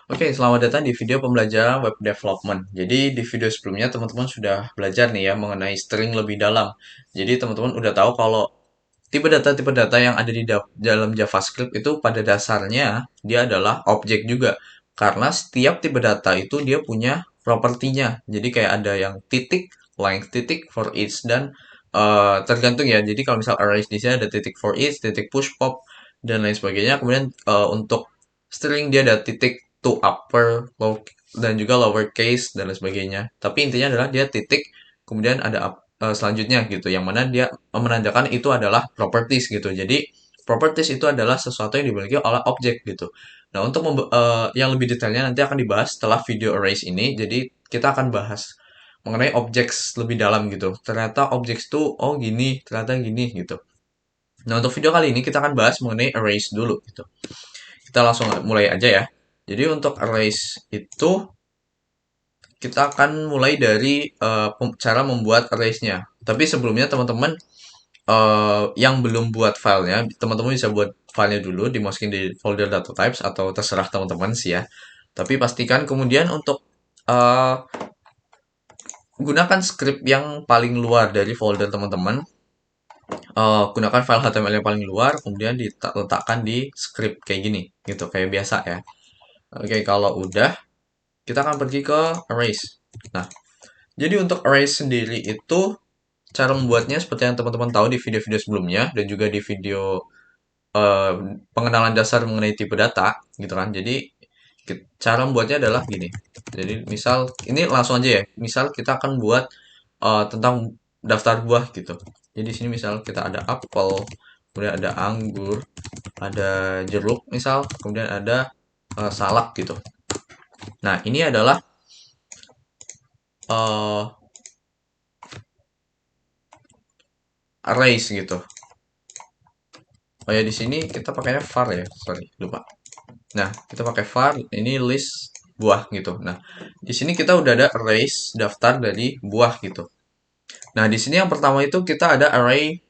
Oke, selamat datang di video pembelajaran web development. Jadi di video sebelumnya teman-teman sudah belajar nih ya mengenai string lebih dalam. Jadi teman-teman udah tahu kalau tipe data yang ada di dalam JavaScript itu pada dasarnya dia adalah objek juga. Karena setiap tipe data itu dia punya propertinya. Jadi kayak ada yang titik, length titik, for each dan tergantung ya. Jadi kalau misal array di sini ada titik for each, titik push pop dan lain sebagainya. Kemudian untuk string dia ada titik to upper, low dan juga lower case dan lain sebagainya. Tapi intinya adalah dia titik kemudian ada selanjutnya gitu yang mana dia menandakan itu adalah properties gitu. Jadi properties itu adalah sesuatu yang dimiliki oleh objek gitu. Nah, untuk yang lebih detailnya nanti akan dibahas setelah video arrays ini. Jadi kita akan bahas mengenai objeks lebih dalam gitu. Ternyata objeks itu oh gini, ternyata gini gitu. Nah, untuk video kali ini kita akan bahas mengenai arrays dulu gitu. Kita langsung mulai aja ya. Jadi untuk arrays itu kita akan mulai dari cara membuat arrays-nya. Tapi sebelumnya teman-teman yang belum buat filenya, teman-teman bisa buat filenya dulu, dimasukin di folder data types atau terserah teman-teman sih ya. Tapi pastikan kemudian untuk eh, gunakan script yang paling luar dari folder teman-teman. Gunakan file HTML yang paling luar, kemudian diletakkan di script kayak gini, gitu, kayak biasa ya. Oke, kalau udah, kita akan pergi ke arrays. Nah, jadi untuk arrays sendiri itu cara membuatnya seperti yang teman-teman tahu di video-video sebelumnya dan juga di video eh, pengenalan dasar mengenai tipe data gitu kan. Jadi cara membuatnya adalah gini. Jadi misal ini langsung aja ya. Misal kita akan buat tentang daftar buah gitu. Jadi di sini misal kita ada apel, kemudian ada anggur, ada jeruk misal, kemudian ada salak gitu. Nah, ini adalah uh, arrays gitu. Oh ya di sini kita pakainya var ya, sorry lupa. Nah kita pakai var, ini list buah gitu. Nah di sini kita udah ada arrays daftar dari buah gitu. Nah di sini yang pertama itu kita ada array,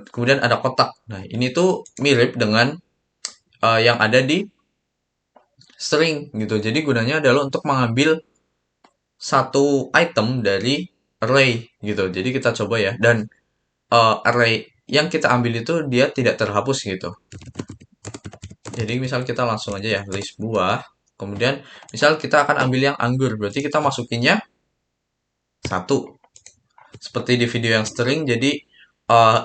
kemudian ada kotak. Nah ini tuh mirip dengan yang ada di string gitu. Jadi gunanya adalah untuk mengambil satu item dari array gitu. Jadi kita coba ya dan array yang kita ambil itu dia tidak terhapus gitu. Jadi misal kita langsung aja ya list buah. Kemudian misal kita akan ambil yang anggur. Berarti kita masukinnya satu. Seperti di video yang string. Jadi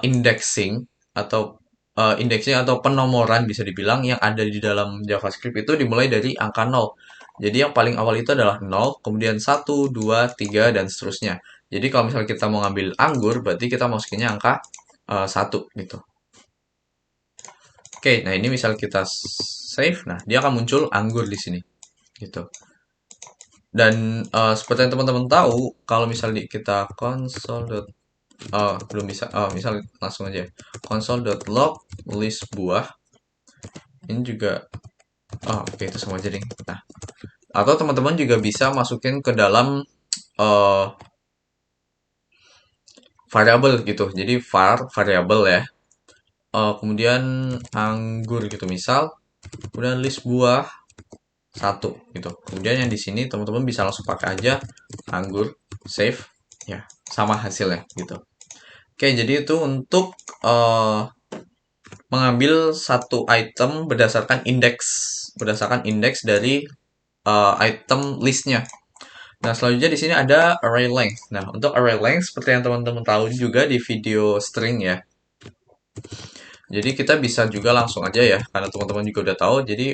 indexing atau indexing atau penomoran bisa dibilang yang ada di dalam JavaScript itu dimulai dari angka nol. Jadi yang paling awal itu adalah nol, kemudian satu, 2, 3 dan seterusnya. Jadi kalau misalnya kita mau ngambil anggur, berarti kita masukinnya angka 1 gitu. Oke, nah ini misal kita save, nah dia akan muncul anggur di sini, gitu. Dan seperti yang teman-teman tahu, kalau misalnya kita console. Belum bisa. Misal langsung aja console.log list buah. Ini juga. Oke, itu semua jadi. Nah, atau teman-teman juga bisa masukin ke dalam uh, variabel gitu. Jadi var variabel ya. Kemudian anggur gitu misal. Kemudian list buah satu gitu. Kemudian yang di sini teman-teman bisa langsung pakai aja anggur, save, ya sama hasilnya gitu. Oke, jadi itu untuk mengambil satu item berdasarkan indeks dari item listnya. Nah, selanjutnya di sini ada array length. Nah, untuk array length seperti yang teman-teman tahu juga di video string ya. Jadi kita bisa juga langsung aja ya, karena teman-teman juga udah tahu. Jadi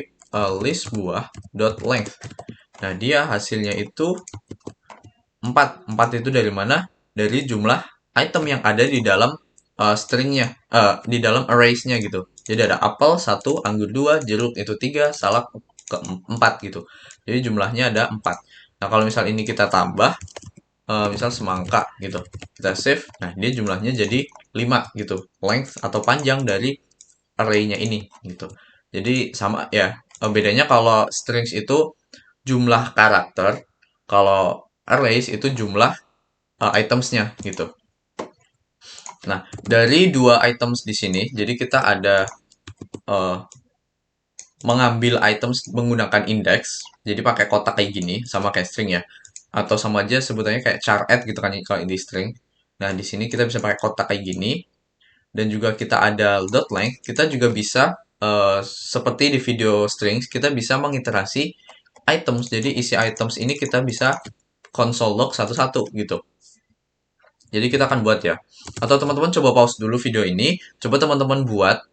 list buah dot length. Nah, dia hasilnya itu 4. 4 itu dari mana? Dari jumlah item yang ada di dalam stringnya, di dalam arrays-nya gitu. Jadi ada apel 1, anggur 2, jeruk itu 3, salak keempat gitu. Jadi jumlahnya ada 4. Nah, kalau misal ini kita tambah, misal semangka gitu. Kita save, nah dia jumlahnya jadi 5 gitu. Length atau panjang dari array-nya ini gitu. Jadi sama ya, bedanya kalau strings itu jumlah karakter, kalau arrays itu jumlah itemsnya gitu. Nah, dari dua items di sini, jadi kita ada uh, mengambil items menggunakan index, jadi pakai kotak kayak gini, sama kayak string ya, atau sama aja sebutannya kayak char add gitu kan kalau di string. Nah, di sini kita bisa pakai kotak kayak gini, dan juga kita ada dot length, kita juga bisa seperti di video strings, kita bisa mengiterasi items. Jadi isi items ini kita bisa console log satu-satu gitu. Jadi kita akan buat ya. Atau teman-teman coba pause dulu video ini, coba teman-teman buat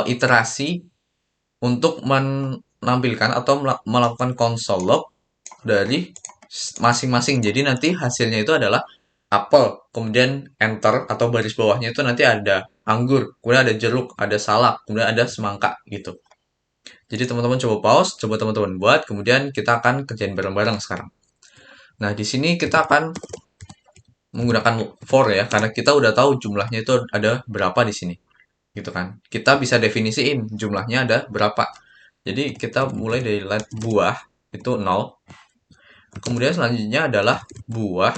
iterasi untuk menampilkan atau melakukan console log dari masing-masing. Jadi nanti hasilnya itu adalah apel, kemudian enter atau baris bawahnya itu nanti ada anggur, kemudian ada jeruk, ada salak, kemudian ada semangka gitu. Jadi teman-teman coba pause, coba teman-teman buat, kemudian kita akan kerjain bareng-bareng sekarang. Nah, di sini kita akan menggunakan for ya, karena kita udah tahu jumlahnya itu ada berapa di sini. Gitu kan. Kita bisa definisiin jumlahnya ada berapa. Jadi kita mulai dari let buah itu 0. Kemudian selanjutnya adalah buah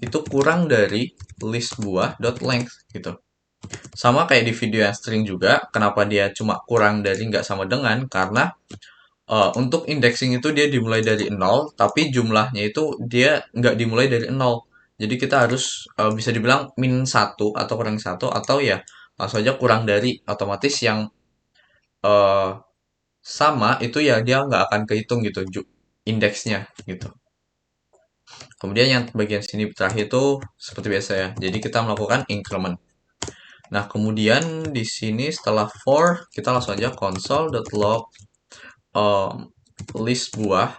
itu kurang dari list buah dot length gitu. Sama kayak di video yang string juga, kenapa dia cuma kurang dari nggak sama dengan, karena untuk indexing itu dia dimulai dari 0, tapi jumlahnya itu dia nggak dimulai dari 0. Jadi kita harus bisa dibilang min 1 atau kurang 1, atau ya langsung aja kurang dari, otomatis yang eh, sama itu ya dia nggak akan kehitung gitu indeksnya gitu. Kemudian yang bagian sini terakhir itu seperti biasa ya. Jadi kita melakukan increment. Nah, kemudian di sini setelah for kita langsung aja console.log um, list buah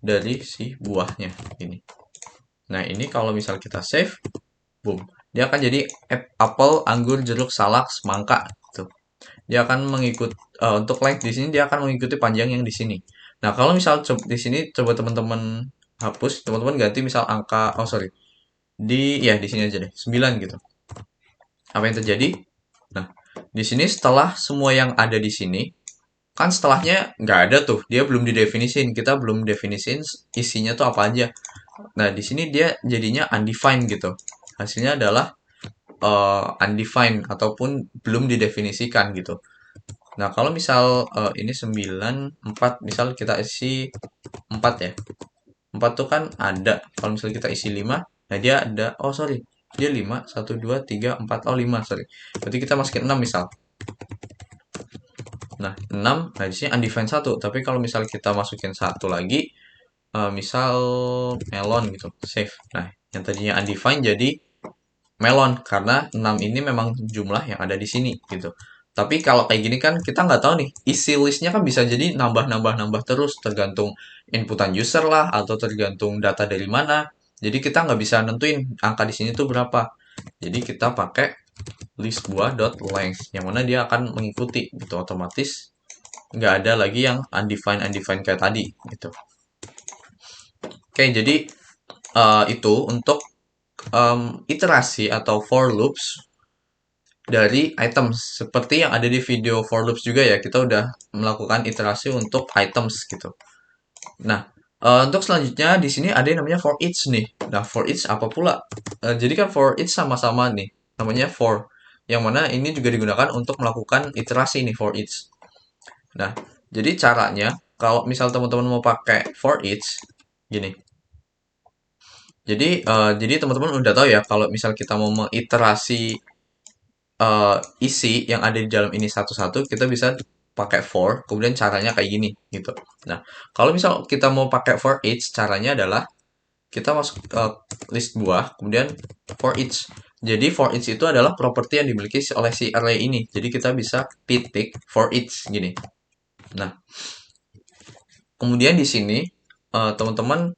dari si buahnya ini. Nah, ini kalau misal kita save, boom, dia akan jadi apel, anggur, jeruk, salak, semangka gitu. Dia akan mengikut untuk length di sini dia akan mengikuti panjang yang di sini. Nah, kalau misal di sini coba teman-teman hapus, teman-teman ganti misal angka, oh sorry, di sini aja deh, 9 gitu. Apa yang terjadi? Nah, di sini setelah semua yang ada di sini, kan setelahnya nggak ada tuh, dia belum didefinisin, kita belum definisin isinya tuh apa aja. Nah, di sini dia jadinya undefined gitu. Hasilnya adalah undefined ataupun belum didefinisikan gitu. Nah, kalau misal ini 9 4 misal kita isi 4 ya. 4 tuh kan ada. Kalau misal kita isi 5, nah dia ada, oh sorry, dia 5 1 2 3 4, oh 5 sorry. Berarti kita masukin 6 misal. Nah, 6, nah di sini undefined 1. Tapi kalau misal kita masukin satu lagi, misal melon gitu, save. Nah, yang tadinya undefined jadi melon karena 6 ini memang jumlah yang ada di sini gitu. Tapi kalau kayak gini kan kita nggak tahu nih, isi listnya kan bisa jadi nambah terus tergantung inputan user lah atau tergantung data dari mana. Jadi kita nggak bisa nentuin angka di sini tuh berapa. Jadi kita pakai list buah dot length yang mana dia akan mengikuti gitu otomatis, nggak ada lagi yang undefined kayak tadi gitu. Oke, jadi itu untuk iterasi atau for loops dari items seperti yang ada di video for loops juga ya, kita udah melakukan iterasi untuk items gitu. Nah, untuk selanjutnya di sini ada yang namanya for each nih. Nah, for each apa pula? Jadi kan for each sama-sama nih, namanya for, yang mana ini juga digunakan untuk melakukan iterasi nih for each. Nah, jadi caranya kalau misal teman-teman mau pakai for each gini. Jadi teman-teman udah tahu ya kalau misal kita mau mengiterasi isi yang ada di dalam ini satu-satu, kita bisa pakai for, kemudian caranya kayak gini gitu. Nah, kalau misal kita mau pakai for each, caranya adalah kita masuk ke list buah, kemudian for each. Jadi for each itu adalah properti yang dimiliki oleh si array ini. Jadi kita bisa titik for each gini. Nah, kemudian di sini teman-teman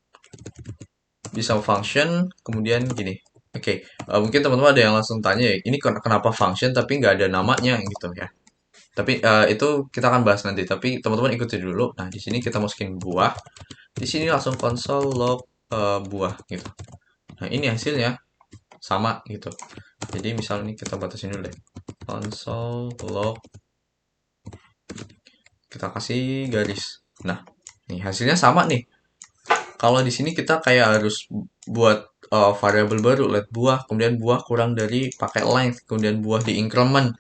bisa function, kemudian gini. Oke, mungkin teman-teman ada yang langsung tanya ya, ini kenapa function tapi nggak ada namanya gitu ya. Tapi itu kita akan bahas nanti. Tapi teman-teman ikuti dulu. Nah, di sini kita masukin buah. Di sini langsung console log buah gitu. Nah, ini hasilnya sama gitu. Jadi misal ini kita batasin dulu deh. Console log, kita kasih garis. Nah, nih hasilnya sama nih. Kalau di sini kita kayak harus buat variabel baru, let buah, kemudian buah kurang dari pakai length, kemudian buah di increment,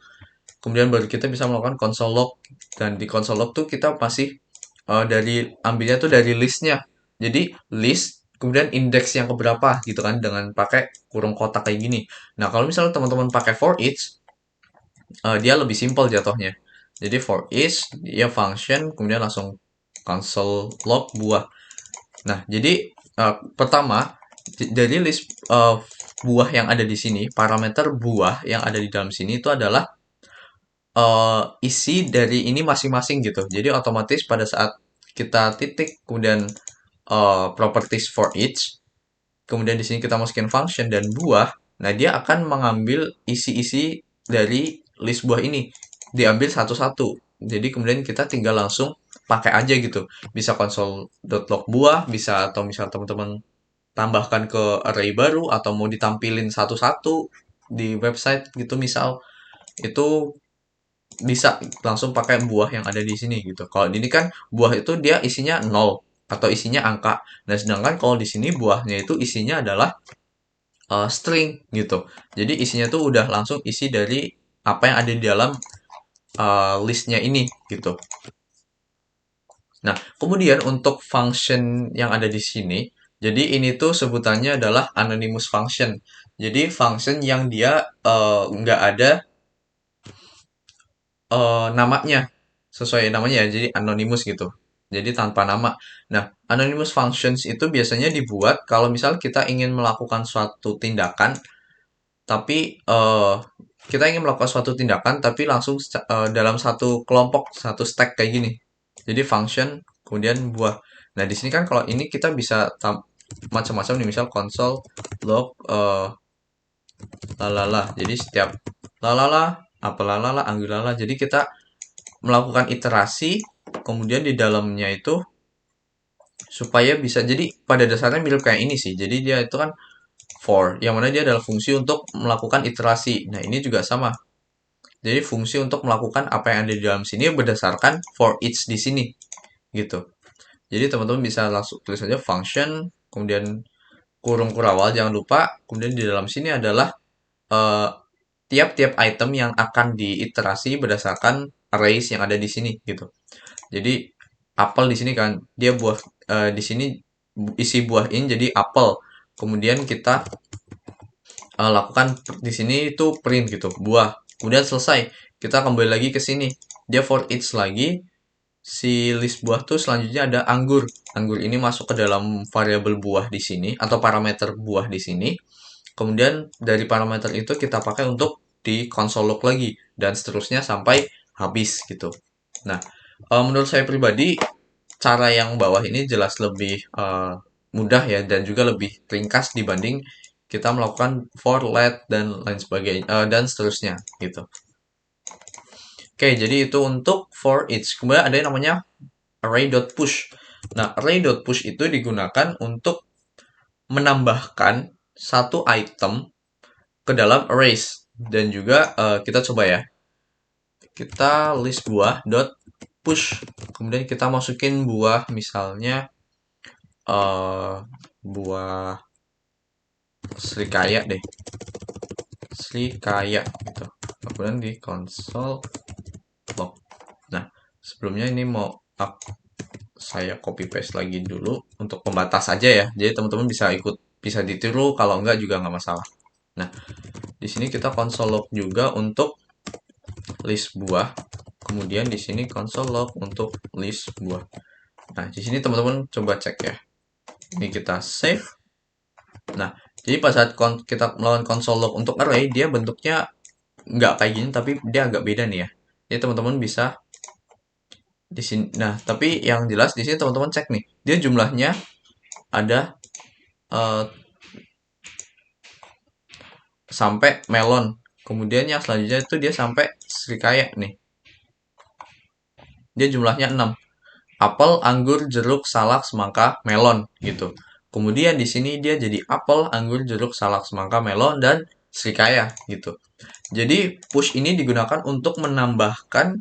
kemudian baru kita bisa melakukan console log Dan di console log tuh kita masih dari ambilnya tuh dari listnya. Jadi list kemudian indeks yang keberapa gitu kan dengan pakai kurung kotak kayak gini. Nah, kalau misalnya teman-teman pakai for each, dia lebih simpel jatuhnya. Jadi for each dia function kemudian langsung console log buah. Nah, jadi pertama dari list buah yang ada di sini, parameter buah yang ada di dalam sini itu adalah isi dari ini masing-masing gitu. Jadi otomatis pada saat kita titik kemudian properties for each, kemudian di sini kita masukin function dan buah, nah dia akan mengambil isi-isi dari list buah ini, diambil satu-satu. Jadi kemudian kita tinggal langsung pakai aja gitu. Bisa console.log buah, bisa atau misal teman-teman tambahkan ke array baru atau mau ditampilin satu-satu di website gitu misal itu bisa langsung pakai buah yang ada di sini gitu. Kalau ini kan buah itu dia isinya nol atau isinya angka. Nah, sedangkan kalau di sini buahnya itu isinya adalah string gitu. Jadi isinya tuh udah langsung isi dari apa yang ada di dalam listnya ini gitu. Nah, kemudian untuk function yang ada di sini, jadi ini tuh sebutannya adalah anonymous function. Jadi function yang dia nggak ada namanya, sesuai namanya ya, jadi anonymous gitu. Jadi tanpa nama. Nah, anonymous functions itu biasanya dibuat kalau misal kita ingin melakukan suatu tindakan, tapi kita ingin melakukan suatu tindakan, tapi langsung dalam satu kelompok, satu stack kayak gini. Jadi function, kemudian buah. Nah, di sini kan kalau ini kita bisa macam-macam nih, misal console log lalala. Jadi setiap lalala, apa lalala, ambil lalala. Jadi kita melakukan iterasi, kemudian di dalamnya itu supaya bisa jadi pada dasarnya mirip kayak ini sih. Jadi dia itu kan for, yang mana dia adalah fungsi untuk melakukan iterasi. Nah, ini juga sama. Jadi fungsi untuk melakukan apa yang ada di dalam sini berdasarkan for each di sini gitu. Jadi teman-teman bisa langsung tulis saja function, kemudian kurung kurawal jangan lupa, kemudian di dalam sini adalah eh, tiap-tiap item yang akan diiterasi berdasarkan arrays yang ada di sini gitu. Jadi apel di sini kan dia buah di sini isi buah ini jadi apel. Kemudian kita lakukan di sini itu print gitu, buah. Kemudian selesai. Kita kembali lagi ke sini. Dia for each lagi si list buah tuh selanjutnya ada anggur. Anggur ini masuk ke dalam variabel buah di sini atau parameter buah di sini. Kemudian dari parameter itu kita pakai untuk di console log lagi dan seterusnya sampai habis gitu. Nah, menurut saya pribadi cara yang bawah ini jelas lebih mudah ya dan juga lebih ringkas dibanding kita melakukan for, let dan lain sebagainya dan seterusnya gitu. Oke, jadi itu untuk for each. Kemudian ada yang namanya array.push. Nah, array.push itu digunakan untuk menambahkan satu item ke dalam arrays dan juga kita coba ya. Kita list buah dot push. Kemudian kita masukin buah misalnya buah serikaya deh. Serikaya gitu. Kemudian di console log. Nah, sebelumnya ini mau saya copy paste lagi dulu untuk pembatas aja ya. Jadi teman-teman bisa ikut, bisa ditiru, kalau enggak juga nggak masalah. Nah, di sini kita console log juga untuk list buah. Kemudian di sini console log untuk list buah. Nah, di sini teman-teman coba cek ya. Ini kita save. Nah, jadi pada saat kita melakukan console log untuk array, dia bentuknya nggak kayak gini, tapi dia agak beda nih ya. Jadi teman-teman bisa di sini. Nah, tapi yang jelas di sini teman-teman cek nih, dia jumlahnya ada eh, sampai melon. Kemudian yang selanjutnya itu dia sampai serikaya nih. Dia jumlahnya 6. Apel, anggur, jeruk, salak, semangka, melon gitu. Kemudian di sini dia jadi apel, anggur, jeruk, salak, semangka, melon dan serikaya gitu. Jadi push ini digunakan untuk menambahkan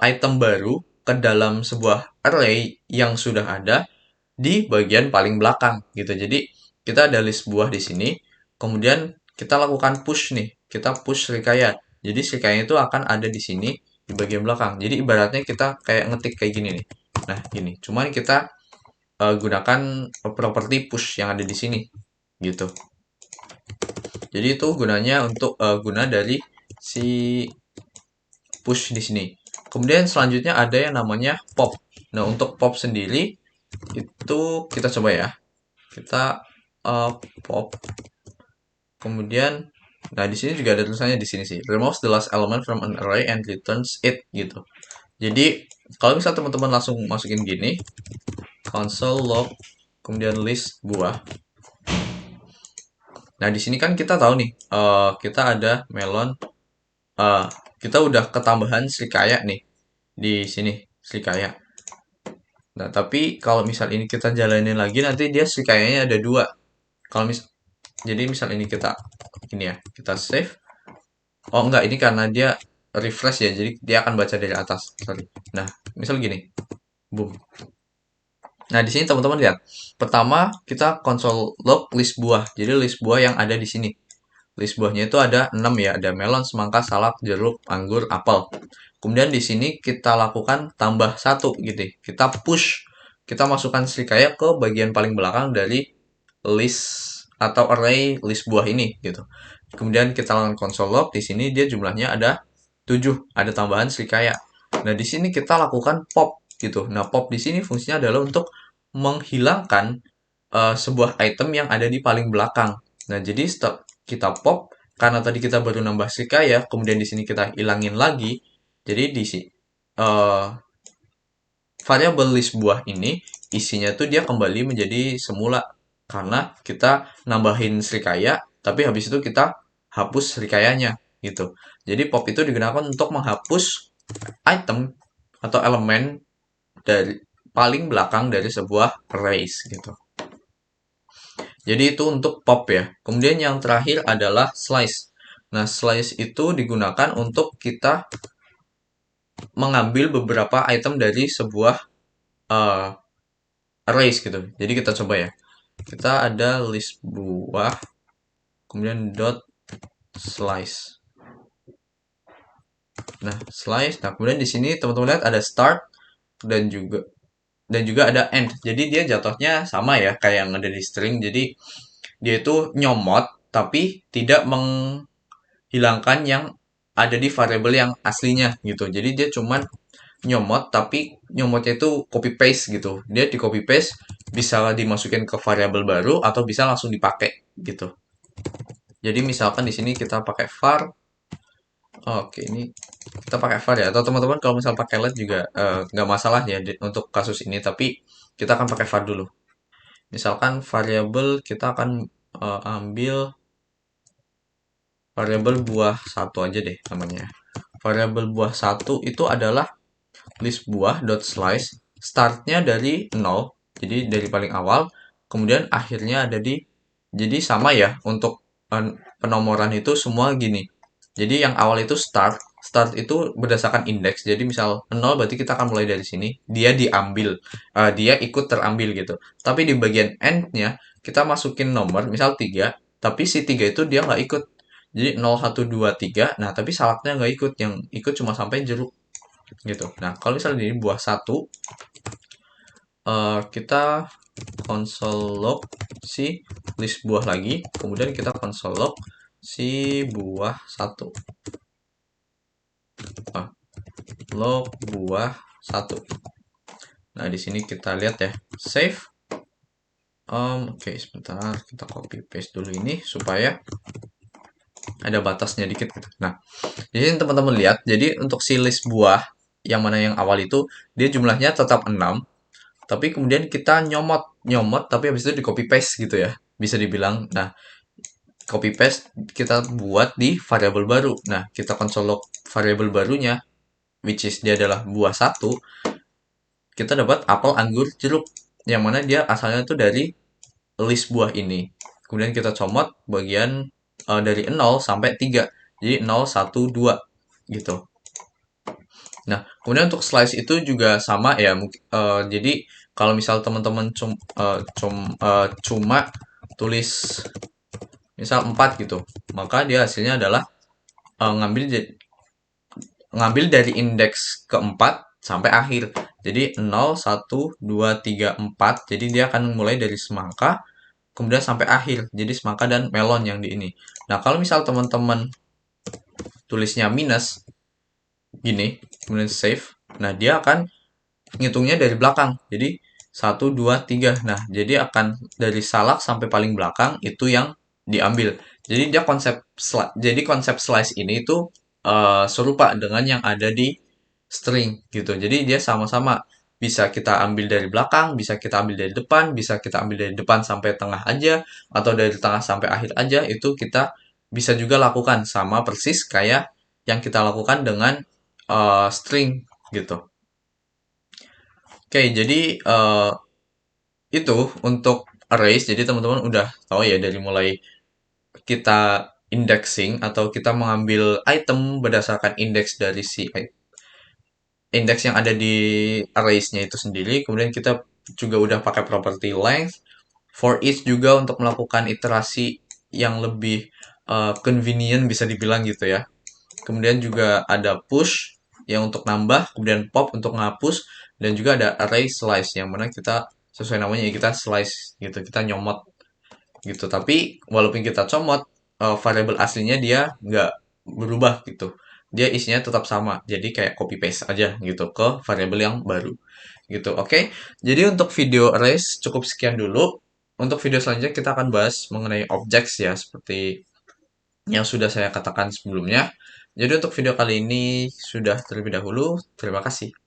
item baru ke dalam sebuah array yang sudah ada di bagian paling belakang gitu. Jadi kita ada list buah di sini, kemudian kita lakukan push nih, kita push serikaya. Jadi serikaya itu akan ada di sini di bagian belakang. Jadi ibaratnya kita kayak ngetik kayak gini nih. Nah, gini. Cuman kita gunakan properti push yang ada di sini gitu. Jadi itu gunanya untuk guna dari si push di sini. Kemudian selanjutnya ada yang namanya pop. Nah, untuk pop sendiri itu kita coba ya. Kita pop. Kemudian nah di sini juga ada tulisannya di sini sih. Removes the last element from an array and returns it gitu. Jadi kalau misal teman-teman langsung masukin gini, console log kemudian list buah. Nah, di sini kan kita tahu nih, kita ada melon, eh kita udah ketambahan Srikaya nih di sini, Srikaya. Nah, tapi kalau misal ini kita jalanin lagi, nanti dia Srikayanya ada dua. Kalau jadi misal ini kita ini ya, kita save. Oh enggak, ini karena dia refresh ya, jadi dia akan baca dari atas. Sorry. Nah, misal gini, boom. Nah, di sini teman-teman lihat. Pertama, kita console log list buah. Jadi list buah yang ada di sini. List buahnya itu ada 6 ya, ada melon, semangka, salak, jeruk, anggur, apel. Kemudian di sini kita lakukan tambah satu gitu. Kita push, kita masukkan Srikaya ke bagian paling belakang dari list atau array list buah ini gitu. Kemudian kita lakukan console log, di sini dia jumlahnya ada 7, ada tambahan Srikaya. Nah, di sini kita lakukan pop gitu. Nah, pop di sini fungsinya adalah untuk menghilangkan sebuah item yang ada di paling belakang. Nah, jadi setelah kita pop, karena tadi kita baru nambah Srikaya, kemudian di sini kita hilangin lagi. Jadi di sini variabel list buah ini isinya tuh dia kembali menjadi semula karena kita nambahin Srikaya, tapi habis itu kita hapus Srikayanya gitu. Jadi pop itu digunakan untuk menghapus item atau elemen dari paling belakang dari sebuah arrays gitu. Jadi itu untuk pop ya. Kemudian yang terakhir adalah slice. Nah, slice itu digunakan untuk kita mengambil beberapa item dari sebuah uh, arrays gitu. Jadi kita coba ya. Kita ada list buah, kemudian dot slice. Nah, slice. Nah, kemudian di sini teman-teman lihat ada start dan juga ada end. Jadi dia jatuhnya sama ya kayak yang ada di string. Jadi dia itu nyomot tapi tidak menghilangkan yang ada di variabel yang aslinya gitu. Jadi dia cuman nyomot tapi nyomotnya itu copy paste gitu. Dia di copy paste bisa dimasukin ke variabel baru atau bisa langsung dipakai gitu. Jadi misalkan di sini kita pakai var. Oke, ini kita pakai var ya. Atau teman-teman kalau misal pakai let juga nggak masalah ya untuk kasus ini. Tapi kita akan pakai var dulu. Misalkan variabel kita akan ambil variabel buah satu aja deh namanya. Variabel buah satu itu adalah list buah dot slice startnya dari 0 jadi dari paling awal kemudian akhirnya ada di jadi sama ya untuk penomoran itu semua gini jadi yang awal itu start start itu berdasarkan indeks jadi misal 0 berarti kita akan mulai dari sini dia diambil dia ikut terambil gitu tapi di bagian endnya kita masukin nomor misal 3 tapi si 3 itu dia nggak ikut jadi 0 1 2 3 nah tapi salaknya nggak ikut yang ikut cuma sampai jeruk gitu. Nah, kalau misalnya ini buah satu, kita console log si list buah lagi, kemudian kita console log si buah satu. Nah, log buah satu. Nah, di sini kita lihat ya, save. Oke, sebentar kita copy paste dulu ini supaya ada batasnya dikit gitu. Nah, di sini teman-teman lihat, jadi untuk si list buah yang mana yang awal itu dia jumlahnya tetap 6. Tapi kemudian kita nyomot nyomot tapi habis itu di copy paste gitu ya bisa dibilang nah copy paste kita buat di variabel baru nah kita console log variabel barunya which is dia adalah buah satu kita dapat apel anggur jeruk yang mana dia asalnya itu dari list buah ini kemudian kita comot bagian dari 0 sampai 3 jadi 0 1 2 gitu. Nah, kemudian untuk slice itu juga sama ya. Jadi kalau misal teman-teman cuma tulis misal 4 gitu, maka dia hasilnya adalah ngambil ngambil dari indeks keempat sampai akhir. Jadi 0, 1, 2, 3, 4. Jadi dia akan mulai dari semangka, kemudian sampai akhir. Jadi semangka dan melon yang di ini. Nah, kalau misal teman-teman tulisnya minus, gini, kemudian save. Nah, dia akan ngitungnya dari belakang. Jadi 1, 2, 3. Nah, jadi akan dari salak sampai paling belakang itu yang diambil. Jadi konsep slice ini itu serupa dengan yang ada di string gitu. Jadi dia sama-sama bisa kita ambil dari belakang, bisa kita ambil dari depan, bisa kita ambil dari depan sampai tengah aja, atau dari tengah sampai akhir aja. Itu kita bisa juga lakukan sama persis kayak yang kita lakukan dengan string gitu. Oke, jadi itu untuk arrays. Jadi teman-teman udah tahu ya dari mulai kita indexing atau kita mengambil item berdasarkan indeks dari si indeks yang ada di arrays-nya itu sendiri. Kemudian kita juga udah pakai property length, for each juga untuk melakukan iterasi yang lebih convenient bisa dibilang gitu ya. Kemudian juga ada push yang untuk nambah, kemudian pop untuk ngapus, dan juga ada array slice yang mana kita sesuai namanya ya kita slice gitu, kita nyomot gitu. Tapi walaupun kita comot, variabel aslinya dia nggak berubah gitu. Dia isinya tetap sama. Jadi kayak copy paste aja gitu ke variabel yang baru gitu. Oke. Jadi untuk video arrays cukup sekian dulu. Untuk video selanjutnya kita akan bahas mengenai objects ya seperti yang sudah saya katakan sebelumnya. Jadi untuk video kali ini sudah terlebih dahulu. Terima kasih.